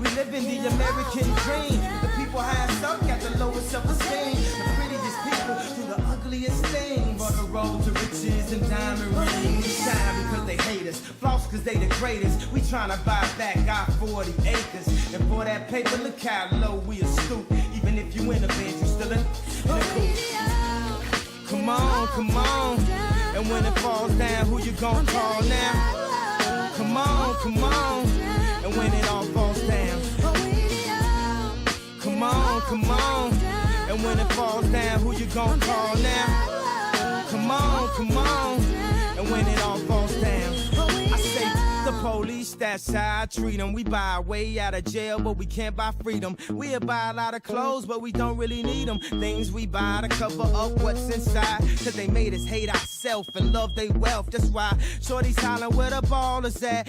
We live in the American dream. The people highest up got the lowest self-esteem. The prettiest people do the ugliest things. On the road to riches and diamond rings. Shine because they hate us. Floss because they the greatest. We tryna buy back our 40 acres. And for that paper, look how low we are stoop. Even if you in a band, you still in a coop. Come on, come on. And when it falls down, who you gon' call now? Come on, come on. And when it all falls down. Come on, come on. And when it falls down, who you gon' call now? Come on, come on. And when it all falls down. I say the police, that's how I treat them. We buy our way out of jail, but we can't buy freedom. We'll buy a lot of clothes, but we don't really need them. Things we buy to cover up what's inside. Cause they made us hate ourselves and love their wealth. That's why shorty's hollering where the ball is at.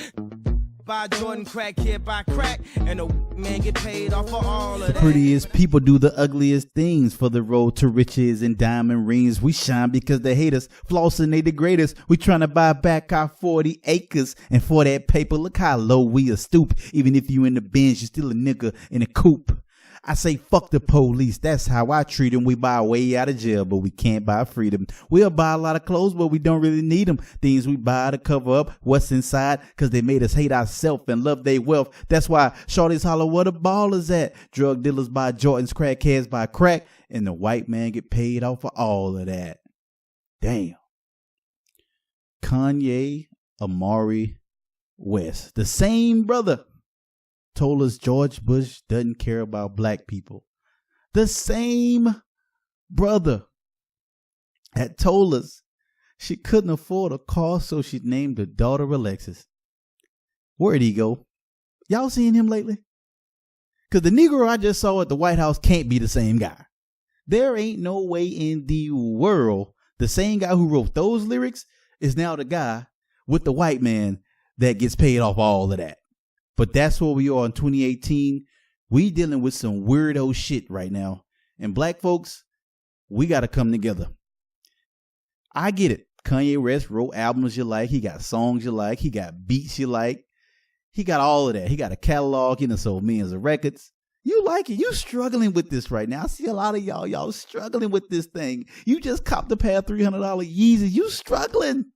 Buy Jordan crack, kid buy crack, and the man get paid off for all of that. Prettiest people do the ugliest things for the road to riches and diamond rings. We shine because they hate us, flossing they the greatest. We trying to buy back our 40 acres, and for that paper, look how low we are stoop. Even if you in the Benz, you still a nigga in a coupe. I say fuck the police, that's how I treat them. We buy our way out of jail, but we can't buy freedom. We'll buy a lot of clothes, but we don't really need them. Things we buy to cover up what's inside, cause they made us hate ourselves and love their wealth. That's why shorties holler where the ball is at. Drug dealers buy Jordans, crackheads buy crack, and the white man get paid off for all of that. Damn. Kanye West, the same brother, told us George Bush doesn't care about black people. The same brother that told us she couldn't afford a car, so she named her daughter Alexis. Where'd he go? Y'all seen him lately? Because the Negro I just saw at the White House can't be the same guy. There ain't no way in the world the same guy who wrote those lyrics is now the guy with the white man that gets paid off all of that. But that's where we are in 2018. We dealing with some weirdo shit right now. And black folks, we got to come together. I get it. Kanye West wrote albums you like. He got songs you like. He got beats you like. He got all of that. He got a catalog. He done sold millions of records. You like it. You struggling with this right now. I see a lot of y'all struggling with this thing. You just copped a pair of $300 Yeezys. You struggling.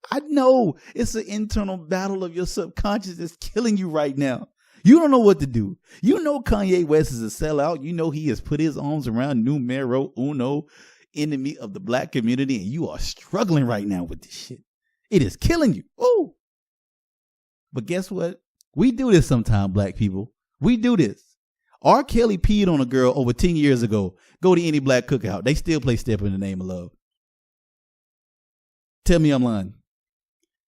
I know it's an internal battle of your subconscious that's killing you right now. You don't know what to do. You know Kanye West is a sellout. You know he has put his arms around numero uno, enemy of the black community, and you are struggling right now with this shit. It is killing you. Oh. But guess what? We do this sometime, black people. We do this. R. Kelly peed on a girl over 10 years ago. Go to any black cookout. They still play Step in the Name of Love. Tell me I'm lying.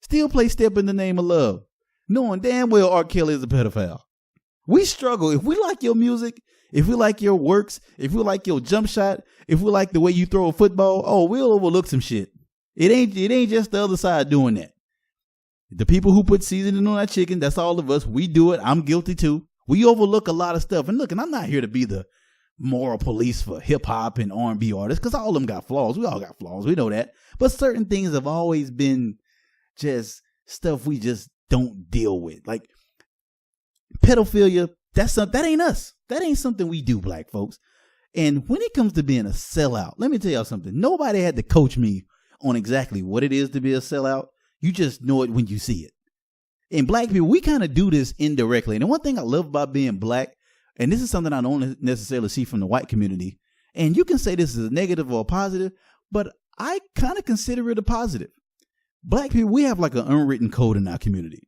Still play Step in the Name of Love, knowing damn well R. Kelly is a pedophile. We struggle. If we like your music, if we like your works, if we like your jump shot, if we like the way you throw a football, oh, we'll overlook some shit. It ain't just the other side doing that. The people who put seasoning on that chicken, that's all of us. We do it. I'm guilty too. We overlook a lot of stuff. And look, and I'm not here to be the moral police for hip hop and R&B artists, because all of them got flaws. We all got flaws. We know that. But certain things have always been just stuff we just don't deal with. Like pedophilia, that ain't us. That ain't something we do, black folks. And when it comes to being a sellout, let me tell y'all something. Nobody had to coach me on exactly what it is to be a sellout. You just know it when you see it. And black people, we kind of do this indirectly. And the one thing I love about being black, and this is something I don't necessarily see from the white community, and you can say this is a negative or a positive, but I kind of consider it a positive. Black people, we have like an unwritten code in our community.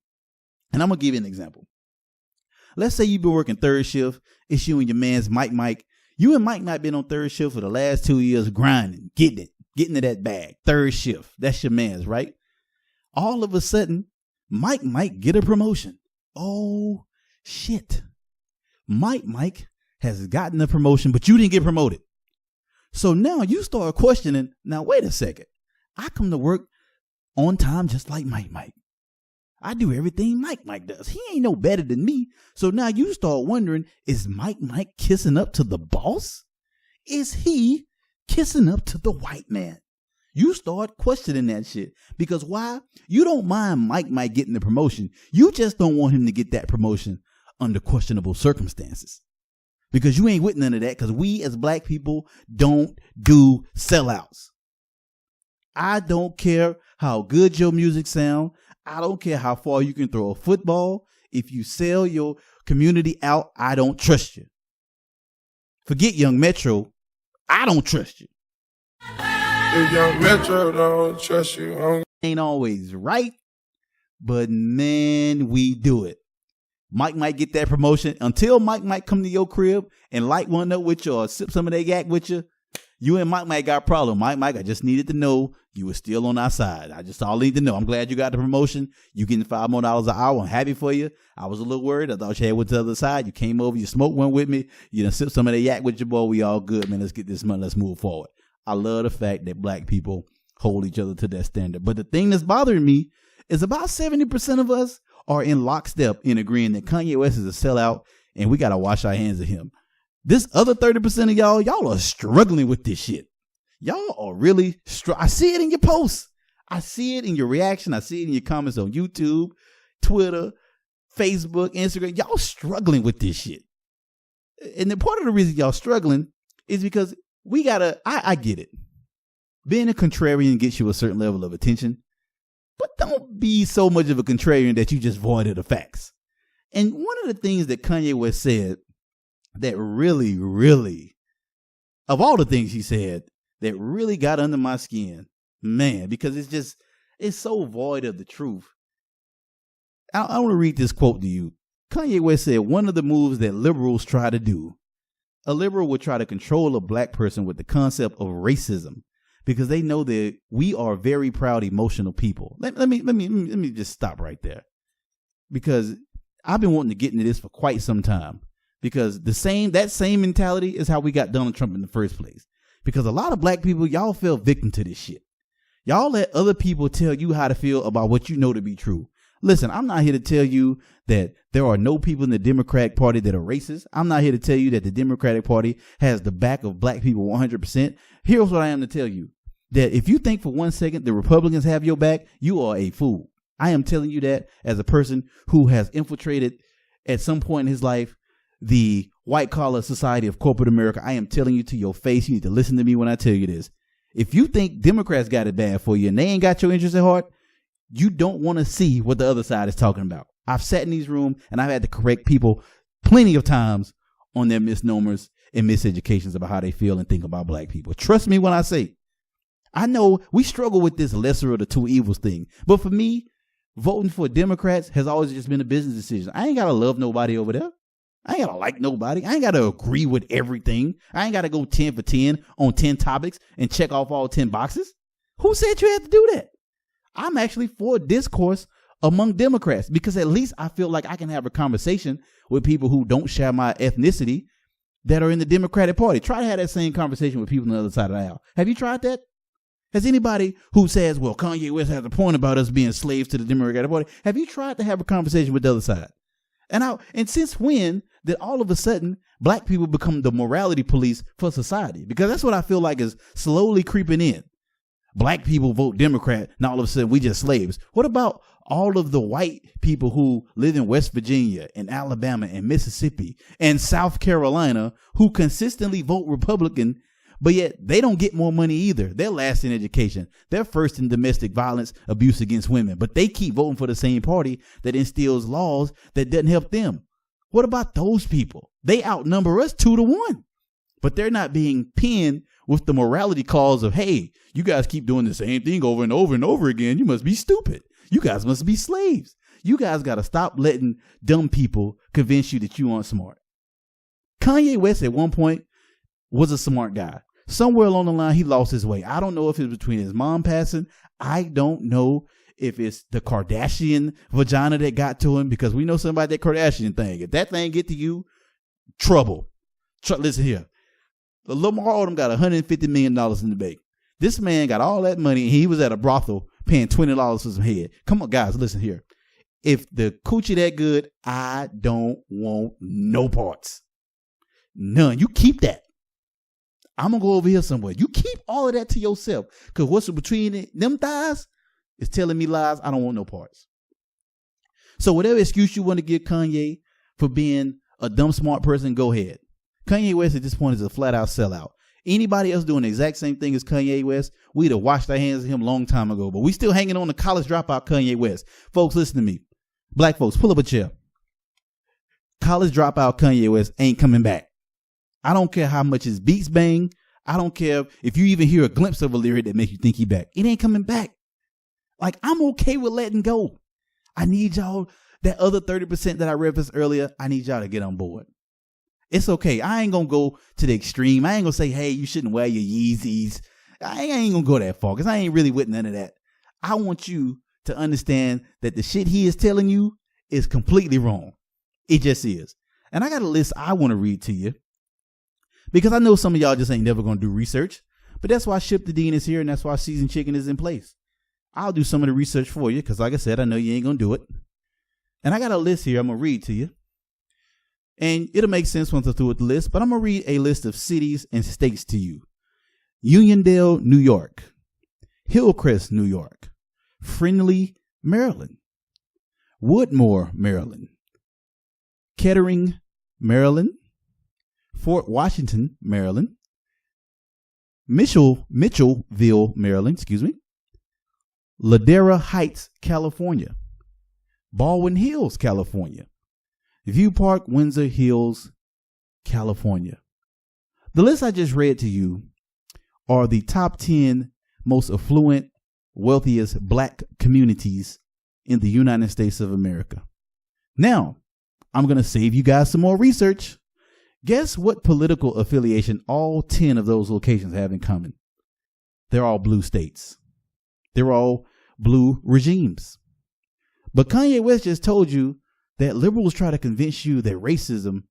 And I'm going to give you an example. Let's say you've been working third shift. It's you and your man's Mike. You and Mike been on third shift for the last 2 years, grinding, getting to that bag. Third shift. That's your man's, right? All of a sudden, Mike might get a promotion. Oh, shit. Mike has gotten a promotion, but you didn't get promoted. So now you start questioning, now wait a second. I come to work on time just like Mike. I do everything Mike does. He ain't no better than me. So now you start wondering, is Mike kissing up to the boss? Is he kissing up to the white man? You start questioning that shit. Because why? You don't mind Mike getting the promotion. You just don't want him to get that promotion under questionable circumstances. Because you ain't with none of that, because we as black people don't do sellouts. I don't care how good your music sound. I don't care how far you can throw a football. If you sell your community out, I don't trust you. Forget Young Metro. I don't trust you. If Young Metro don't trust you, ain't always right, but man, we do it. Mike might get that promotion. Until Mike might come to your crib and light one up with you or sip some of that yak with you, you and Mike might got a problem. Mike, I just needed to know you were still on our side. I just all need to know. I'm glad you got the promotion. You getting $5 more an hour. I'm happy for you. I was a little worried. I thought you had went to the other side. You came over. You smoked one with me. You done sipped some of that yak with your boy. We all good, man. Let's get this money. Let's move forward. I love the fact that black people hold each other to that standard. But the thing that's bothering me is about 70% of us are in lockstep in agreeing that Kanye West is a sellout and we got to wash our hands of him. This other 30% of y'all are struggling with this shit. Y'all are really I see it in your posts. I see it in your reaction. I see it in your comments on YouTube, Twitter, Facebook, Instagram. Y'all struggling with this shit. And the part of the reason y'all struggling is because I get it. Being a contrarian gets you a certain level of attention, but don't be so much of a contrarian that you just voided the facts. And one of the things that Kanye West said that really, really, of all the things he said, that really got under my skin, man, because it's so void of the truth. I want to read this quote to you. Kanye West said, one of the moves that liberals try to do, a liberal would try to control a black person with the concept of racism because they know that we are very proud, emotional people. Let me just stop right there, because I've been wanting to get into this for quite some time, because that same mentality is how we got Donald Trump in the first place. Because a lot of black people, y'all fell victim to this shit. Y'all let other people tell you how to feel about what you know to be true. Listen, I'm not here to tell you that there are no people in the Democratic Party that are racist. I'm not here to tell you that the Democratic Party has the back of black people 100%. Here's what I am to tell you. That if you think for 1 second the Republicans have your back, you are a fool. I am telling you that as a person who has infiltrated at some point in his life the white collar society of corporate America. I am telling you to your face, you need to listen to me when I tell you this. If you think Democrats got it bad for you and they ain't got your interests at heart, you don't want to see what the other side is talking about. I've sat in these rooms and I've had to correct people plenty of times on their misnomers and miseducations about how they feel and think about black people. Trust me when I say, I know we struggle with this lesser of the two evils thing, but for me, voting for Democrats has always just been a business decision. I ain't got to love nobody over there. I ain't got to like nobody. I ain't got to agree with everything. I ain't got to go 10 for 10 on 10 topics and check off all 10 boxes. Who said you had to do that? I'm actually for discourse among Democrats because at least I feel like I can have a conversation with people who don't share my ethnicity that are in the Democratic Party. Try to have that same conversation with people on the other side of the aisle. Have you tried that? Has anybody who says, well, Kanye West has a point about us being slaves to the Democratic Party, have you tried to have a conversation with the other side? And since when did all of a sudden black people become the morality police for society? Because that's what I feel like is slowly creeping in. Black people vote Democrat, and all of a sudden we just slaves. What about all of the white people who live in West Virginia and Alabama and Mississippi and South Carolina who consistently vote Republican, but yet they don't get more money either? They're last in education. They're first in domestic violence, abuse against women, but they keep voting for the same party that instills laws that doesn't help them. What about those people? They outnumber us 2-1, but they're not being pinned with the morality clause of, hey, you guys keep doing the same thing over and over and over again. You must be stupid. You guys must be slaves. You guys got to stop letting dumb people convince you that you aren't smart. Kanye West at one point was a smart guy. Somewhere along the line, he lost his way. I don't know if it's between his mom passing. I don't know if it's the Kardashian vagina that got to him, because we know something about that Kardashian thing. If that thing get to you, trouble. Listen here. Lamar Odom got $150 million in the bank. This man got all that money, and he was at a brothel paying $20 for some head. Come on, guys, listen here. If the coochie that good, I don't want no parts. None. You keep that. I'm going to go over here somewhere. You keep all of that to yourself, because what's between them thighs is telling me lies. I don't want no parts. So whatever excuse you want to give Kanye for being a dumb smart person, go ahead. Kanye West at this point is a flat out sellout. Anybody else doing the exact same thing as Kanye West, we'd have washed our hands of him a long time ago. But we still hanging on to college dropout Kanye West. Folks, listen to me. Black folks, pull up a chair. College dropout Kanye West ain't coming back. I don't care how much his beats bang. I don't care if you even hear a glimpse of a lyric that makes you think he back. It ain't coming back. Like, I'm okay with letting go. I need y'all, that other 30% that I referenced earlier, I need y'all to get on board. It's okay. I ain't going to go to the extreme. I ain't going to say, hey, you shouldn't wear your Yeezys. I ain't going to go that far because I ain't really with none of that. I want you to understand that the shit he is telling you is completely wrong. It just is. And I got a list I want to read to you because I know some of y'all just ain't never going to do research. But that's why Shipthedean is here and that's why Seasoned Chicken is in place. I'll do some of the research for you because, like I said, I know you ain't going to do it. And I got a list here I'm going to read to you. And it'll make sense once I'm through with the list, but I'm going to read a list of cities and states to you. Uniondale, New York. Hillcrest, New York. Friendly, Maryland. Woodmore, Maryland. Kettering, Maryland. Fort Washington, Maryland. Mitchellville, Maryland, Ladera Heights, California. Baldwin Hills, California. View Park, Windsor Hills, California. The list I just read to you are the top 10 most affluent, wealthiest black communities in the United States of America. Now, I'm going to save you guys some more research. Guess what political affiliation all 10 of those locations have in common? They're all blue states. They're all blue regimes. But Kanye West just told you that liberals try to convince you that racism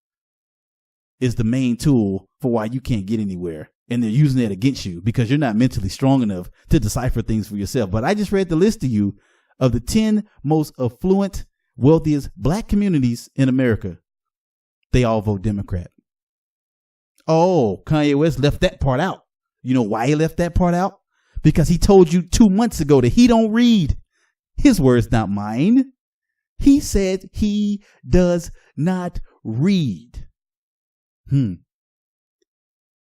is the main tool for why you can't get anywhere. And they're using it against you because you're not mentally strong enough to decipher things for yourself. But I just read the list to you of the 10 most affluent, wealthiest black communities in America. They all vote Democrat. Oh, Kanye West left that part out. You know why he left that part out? Because he told you 2 months ago that he don't read. His words, not mine. He said he does not read. And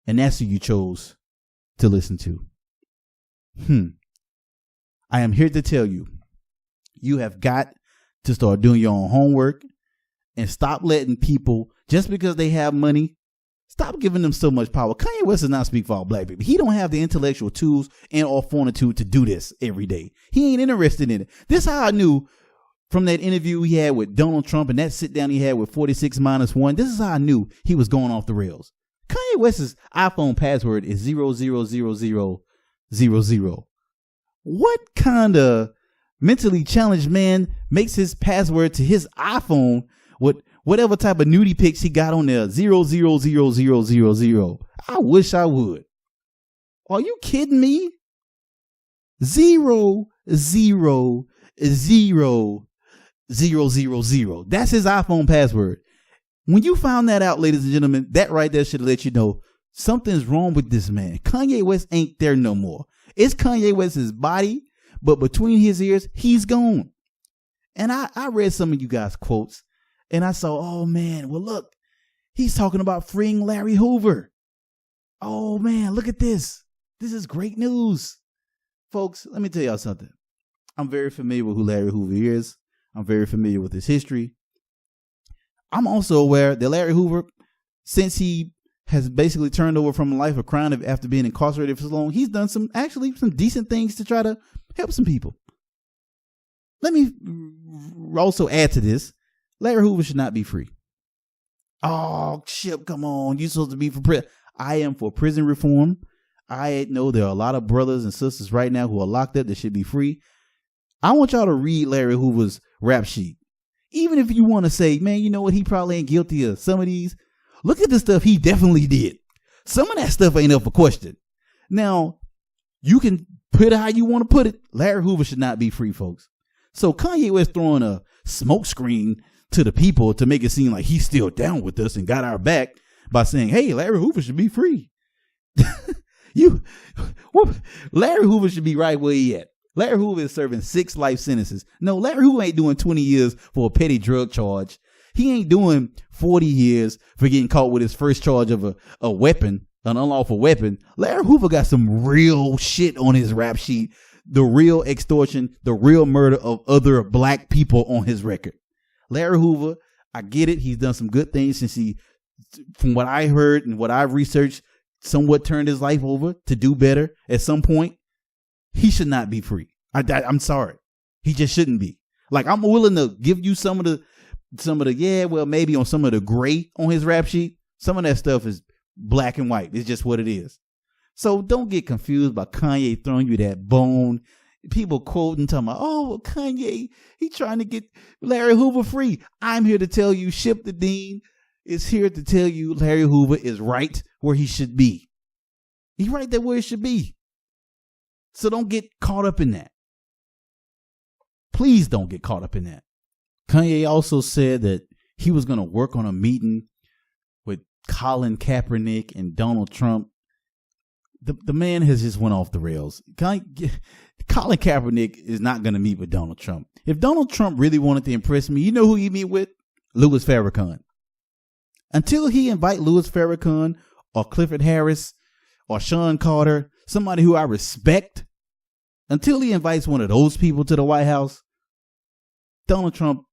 that's who you chose to listen to. I am here to tell you, you have got to start doing your own homework and stop letting people, just because they have money, stop giving them so much power. Kanye West does not speak for all black people. He don't have the intellectual tools and or fortitude to do this every day. He ain't interested in it. This is how I knew from that interview he had with Donald Trump and that sit down he had with 46-1. This is how I knew he was going off the rails. Kanye West's iPhone password is 00000. What kind of mentally challenged man makes his password to his iPhone with whatever type of nudie pics he got on there 0000000? I wish I would. Are you kidding me? 0000000. That's his iPhone password. When you found that out, ladies and gentlemen, that right there should let you know something's wrong with this man. Kanye West ain't there no more. It's Kanye West's body, but between his ears, he's gone. And I read some of you guys' quotes, and I saw, oh man, well look, he's talking about freeing Larry Hoover. Oh man, look at this. This is great news. Folks, let me tell y'all something. I'm very familiar with who Larry Hoover is. I'm very familiar with his history. I'm also aware that Larry Hoover, since he has basically turned over from a life of crime after being incarcerated for so long, he's done some decent things to try to help some people. Let me also add to this. Larry Hoover should not be free. Oh, Chip, come on. You're supposed to be for prison. I am for prison reform. I know there are a lot of brothers and sisters right now who are locked up that should be free. I want y'all to read Larry Hoover's rap sheet. Even if you want to say, man, you know what? He probably ain't guilty of some of these. Look at the stuff he definitely did. Some of that stuff ain't up for question. Now, you can put it how you want to put it. Larry Hoover should not be free, folks. So Kanye West throwing a smoke screen to the people to make it seem like he's still down with us and got our back by saying, hey, Larry Hoover should be free. Larry Hoover should be right where he at. Larry Hoover is serving 6 life sentences. No, Larry Hoover ain't doing 20 years for a petty drug charge. He ain't doing 40 years for getting caught with his first charge of a weapon, an unlawful weapon. Larry Hoover got some real shit on his rap sheet. The real extortion, the real murder of other black people on his record. Larry Hoover, I get it. He's done some good things since he, from what I heard and what I've researched, somewhat turned his life over to do better at some point. He should not be free. I'm sorry. He just shouldn't be. Like, I'm willing to give you some of the, maybe on some of the gray on his rap sheet. Some of that stuff is black and white. It's just what it is. So don't get confused by Kanye throwing you that bone. People quoting, talking about, oh, well, Kanye, he trying to get Larry Hoover free. I'm here to tell you, Shipthedean is here to tell you Larry Hoover is right where he should be. He's right there where he should be. So don't get caught up in that. Please don't get caught up in that. Kanye also said that he was going to work on a meeting with Colin Kaepernick and Donald Trump. The man has just went off the rails. Colin Kaepernick is not going to meet with Donald Trump. If Donald Trump really wanted to impress me, you know who he meet with? Louis Farrakhan. Until he invite Louis Farrakhan or Clifford Harris or Sean Carter, somebody who I respect, until he invites one of those people to the White House, Donald Trump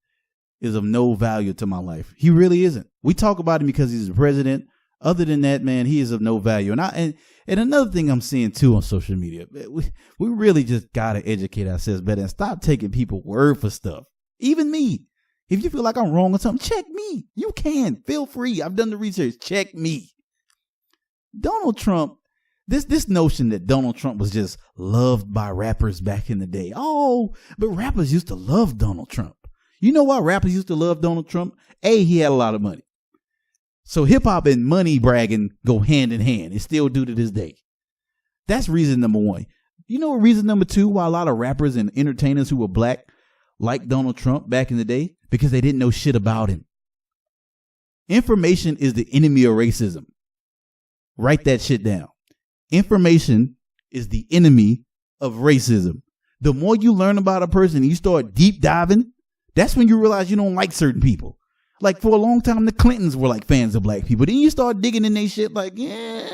is of no value to my life. He really isn't. We talk about him because he's the president. Other than that, man, he is of no value. And another thing I'm seeing too on social media, we really just gotta educate ourselves better and stop taking people's word for stuff. Even me. If you feel like I'm wrong or something, check me. You can. Feel free. I've done the research. Check me. Donald Trump, this notion that Donald Trump was just loved by rappers back in the day. Oh, but rappers used to love Donald Trump. You know why rappers used to love Donald Trump? A, he had a lot of money. So hip hop and money bragging go hand in hand. It still do to this day. That's reason number one. You know what reason number two why a lot of rappers and entertainers who were black liked Donald Trump back in the day? Because they didn't know shit about him. Information is the enemy of racism. Write that shit down. Information is the enemy of racism. The more you learn about a person and you start deep diving, that's when you realize you don't like certain people. Like, for a long time, the Clintons were like fans of black people. Then you start digging in their shit like, yeah,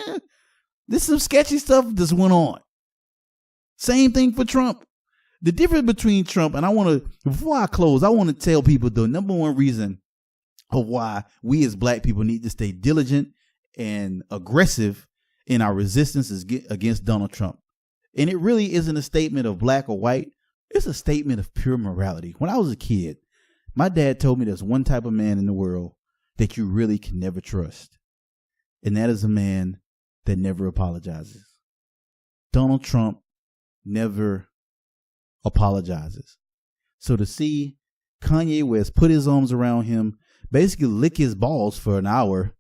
this is some sketchy stuff that's went on. Same thing for Trump. The difference between Trump, and before I close, I want to tell people the number one reason of why we as black people need to stay diligent and aggressive in our resistance against Donald Trump. And it really isn't a statement of black or white. It's a statement of pure morality. When I was a kid, my dad told me there's one type of man in the world that you really can never trust. And that is a man that never apologizes. Donald Trump never apologizes. So to see Kanye West put his arms around him, basically lick his balls for an hour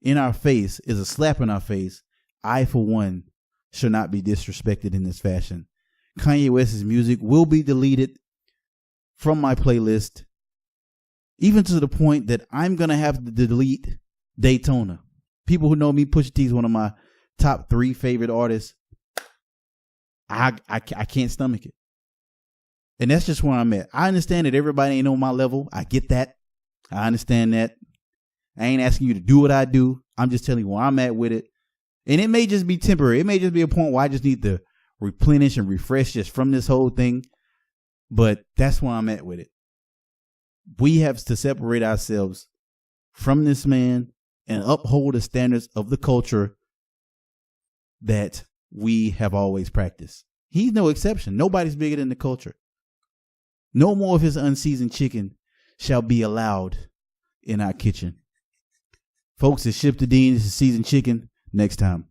in our face is a slap in our face. I, for one, should not be disrespected in this fashion. Kanye West's music will be deleted from my playlist, even to the point that I'm going to have to delete Daytona. People who know me, Pusha T is one of my top 3 favorite artists. I can't stomach it. And that's just where I'm at. I understand that everybody ain't on my level. I get that. I understand that. I ain't asking you to do what I do. I'm just telling you where I'm at with it. And it may just be temporary. It may just be a point where I just need to replenish and refresh just from this whole thing. But that's where I'm at with it. We have to separate ourselves from this man and uphold the standards of the culture that we have always practiced. He's no exception. Nobody's bigger than the culture. No more of his unseasoned chicken shall be allowed in our kitchen. Folks, it's Shipthedean. This is seasoned chicken. Next time.